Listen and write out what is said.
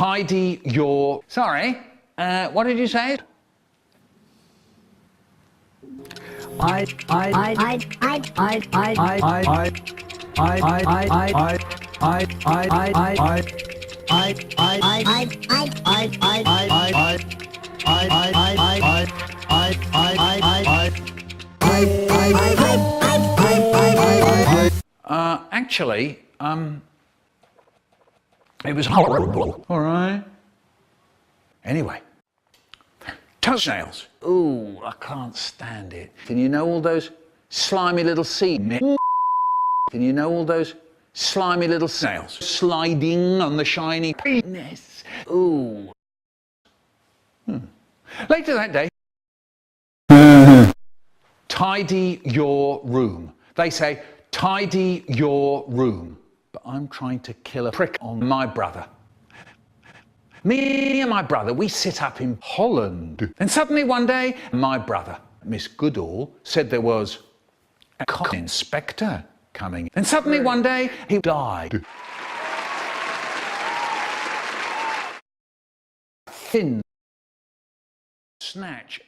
tidy your... Sorry, what did you say? Actually, it was horrible. All right. Anyway, toenails. Ooh, I can't stand it. Can you know all those slimy little seeds? Can you know all those slimy little snails sliding on the shiny penis? Ooh. Later that day, tidy your room. They say, tidy your room. But I'm trying to kill a prick on my brother. Me and my brother, we sit up in Holland. And suddenly one day, my brother, Miss Goodall, said there was a cock inspector coming. And suddenly one day, he died. Thin, snatch,